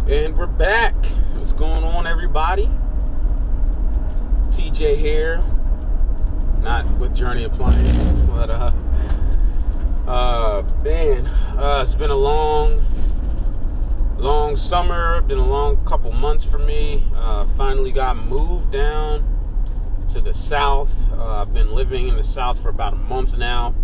And we're back. What's going on, everybody? TJ here. Not with Journey Appliance, but it's been a long summer. Been a long couple months for me. Finally got moved down to the south. I've been living in the south for about a month now.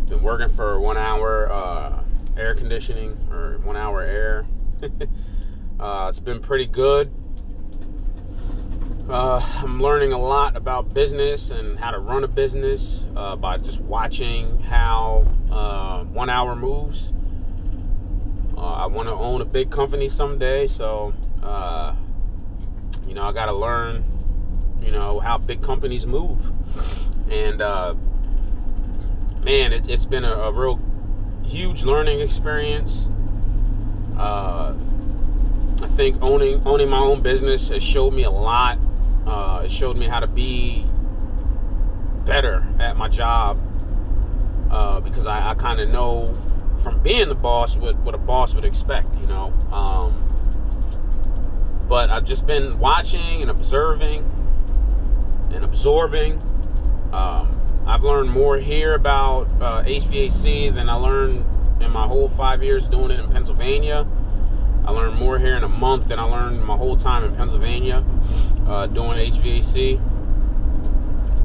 Been working for 1 hour air conditioning, or 1 hour air. It's been pretty good. I'm learning a lot about business and how to run a business by just watching how 1 hour moves. I want to own a big company someday, so I got to learn how big companies move. And it's been a real huge learning experience. I think owning my own business has showed me a lot. It showed me how to be better at my job, because I kind of know from being the boss what a boss would expect, but I've just been watching and observing and absorbing. I've learned more here about HVAC than I learned in my whole 5 years doing it in Pennsylvania. I learned more here in a month than I learned my whole time in Pennsylvania doing HVAC.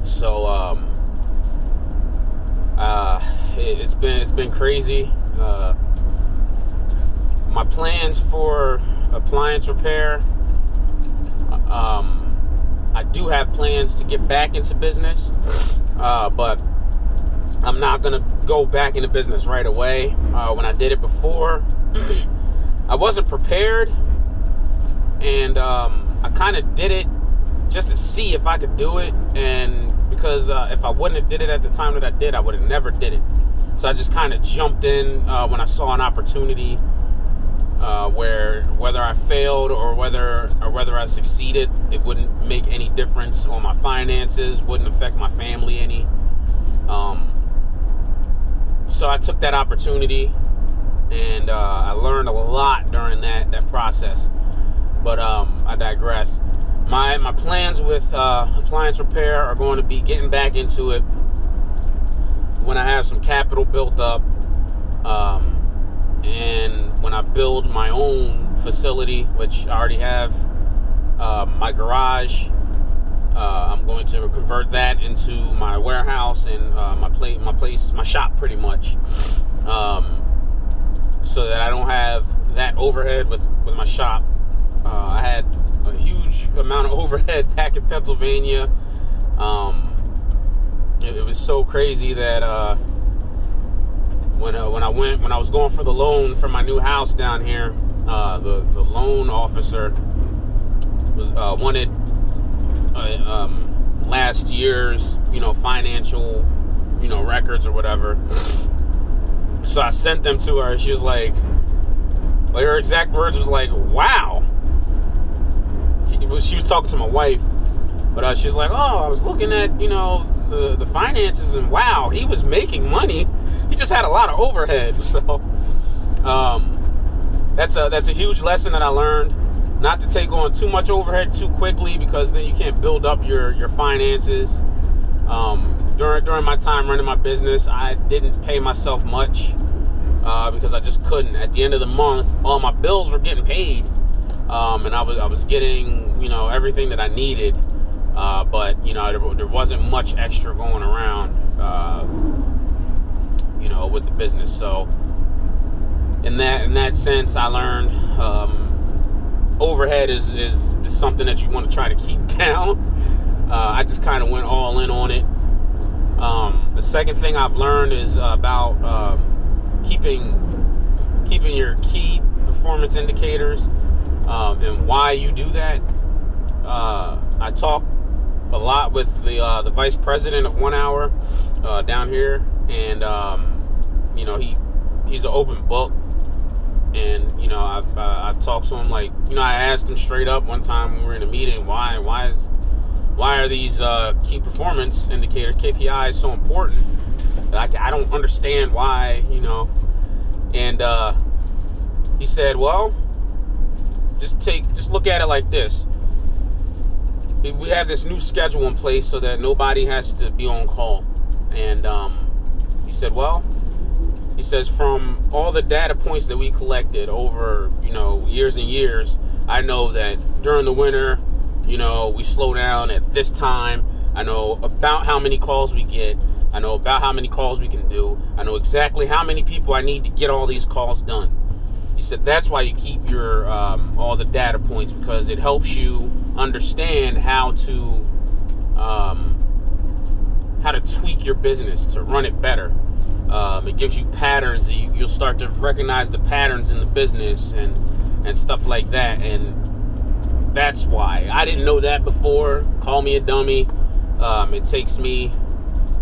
So it's been crazy. My plans for appliance repair. I do have plans to get back into business, but I'm not gonna go back into business right away. When I did it before, I wasn't prepared, and I kind of did it just to see if I could do it, and because if I wouldn't have did it at the time that I did, I would have never did it. So I just kind of jumped in when I saw an opportunity, where whether I failed or whether I succeeded, it wouldn't make any difference on my finances, wouldn't affect my family any. So I took that opportunity, and I learned a lot during that process. But I digress. My plans with appliance repair are going to be getting back into it when I have some capital built up, and when I build my own facility, which I already have. My garage, I'm going to convert that into my warehouse and my shop, pretty much, so that I don't have that overhead with my shop. I had a huge amount of overhead back in Pennsylvania. It was so crazy that when I was going for the loan for my new house down here, the loan officer wanted last year's financial records or whatever. So I sent them to her. She was like her exact words was like, "Wow." She was talking to my wife, but she was like, "Oh, I was looking at the finances, and wow, he was making money. He just had a lot of overhead." So that's a huge lesson that I learned. Not to take on too much overhead too quickly, because then you can't build up your finances. During my time running my business, I didn't pay myself much because I just couldn't. At the end of the month, all my bills were getting paid, and I was getting everything that I needed, but there wasn't much extra going around with the business. So in that sense, I learned overhead is something that you want to try to keep down. I just kind of went all in on it. The second thing I've learned is about keeping your key performance indicators, and why you do that. I talk a lot with the vice president of 1 hour down here, and he's an open book. And I've talked to him, I asked him straight up one time when we were in a meeting, why are these key performance indicator KPIs so important? I don't understand why, And he said, well, just look at it like this. We have this new schedule in place so that nobody has to be on call. And he said, well, he says, from all the data points that we collected over, years and years, I know that during the winter, we slow down at this time. I know about how many calls we get. I know about how many calls we can do. I know exactly how many people I need to get all these calls done. He said that's why you keep your all the data points, because it helps you understand how to tweak your business to run it better. It gives you patterns. You'll start to recognize the patterns in the business and stuff like that. And that's why I didn't know that before. Call me a dummy. It takes me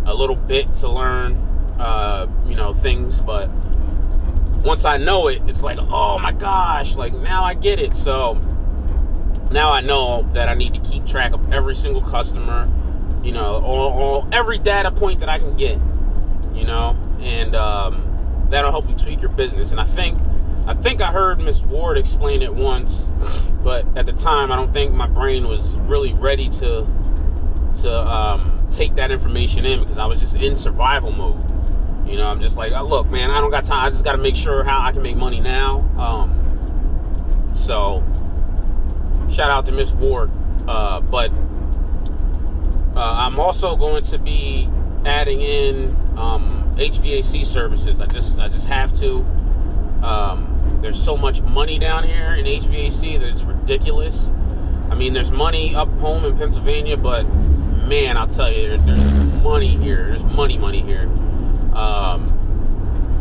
a little bit to learn, things, but once I know it, it's like, oh my gosh, like now I get it. So now I know that I need to keep track of every single customer, or every data point that I can get, and that'll help you tweak your business. And I think I heard Miss Ward explain it once, but at the time I don't think my brain was really ready to take that information in, because I was just in survival mode. I'm just like, oh, look, man, I don't got time. I just got to make sure how I can make money now. So shout out to Miss Ward. But I'm also going to be adding in HVAC services. I just have to. There's so much money down here in HVAC that it's ridiculous. I mean, there's money up home in Pennsylvania, but man, I'll tell you, there's money here. There's money here.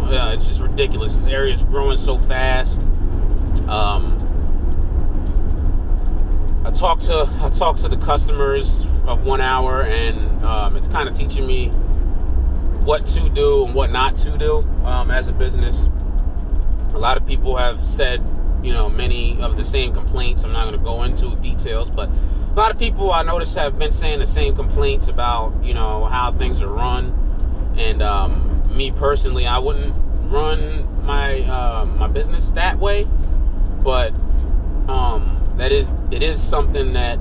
It's just ridiculous. This area is growing so fast. I talked to the customers of 1 hour, and it's kind of teaching me what to do and what not to do as a business. A lot of people have said, many of the same complaints. I'm not going to go into details, but a lot of people I noticed have been saying the same complaints about, how things are run. And me personally, I wouldn't run my business that way, but it is something that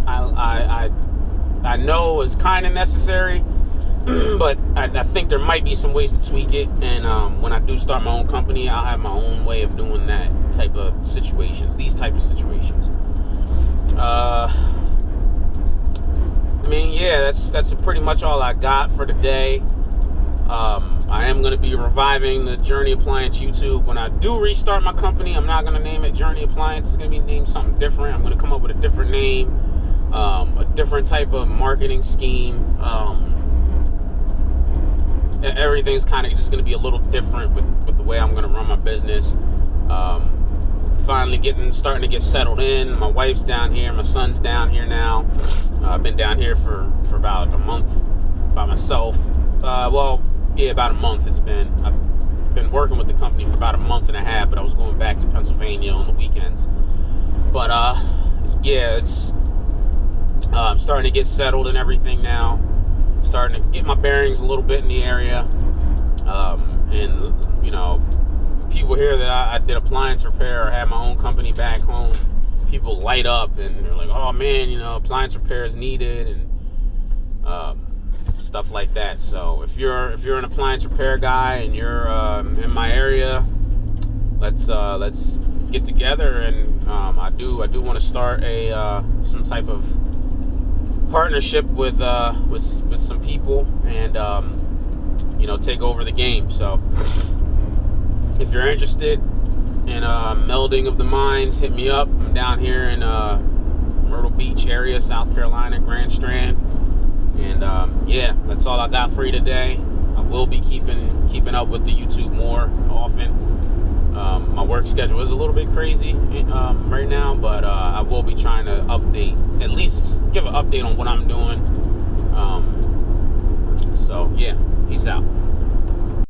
I know is kind of necessary, but I think there might be some ways to tweak it. And when I do start my own company, I'll have my own way of doing that type of situations, these type of situations. That's pretty much all I got for today. I am going to be reviving the Journey Appliance YouTube. When I do restart my company, I'm not going to name it Journey Appliance. It's going to be named something different. I'm going to come up with a different name, a different type of marketing scheme. Everything's kind of just going to be a little different with the way I'm going to run my business. Finally starting to get settled in. My wife's down here. My son's down here now. I've been down here for about a month by myself. About a month it's been. I've been working with the company for about a month and a half, but I was going back to Pennsylvania on the weekends. But it's I'm starting to get settled and everything now. Starting to get my bearings a little bit in the area. People hear that I did appliance repair or had my own company back home. People light up and they're like, oh man, appliance repair is needed, and stuff like that. So if you're an appliance repair guy and you're in my area, let's get together. And I do want to start some type of partnership with some people, and take over the game. So if you're interested in melding of the minds, hit me up. I'm down here in Myrtle Beach area, South Carolina, Grand Strand. And that's all I got for you today. I will be keeping up with the YouTube more often. My work schedule is a little bit crazy right now, but I will be trying to at least give an update on what I'm doing. Peace out.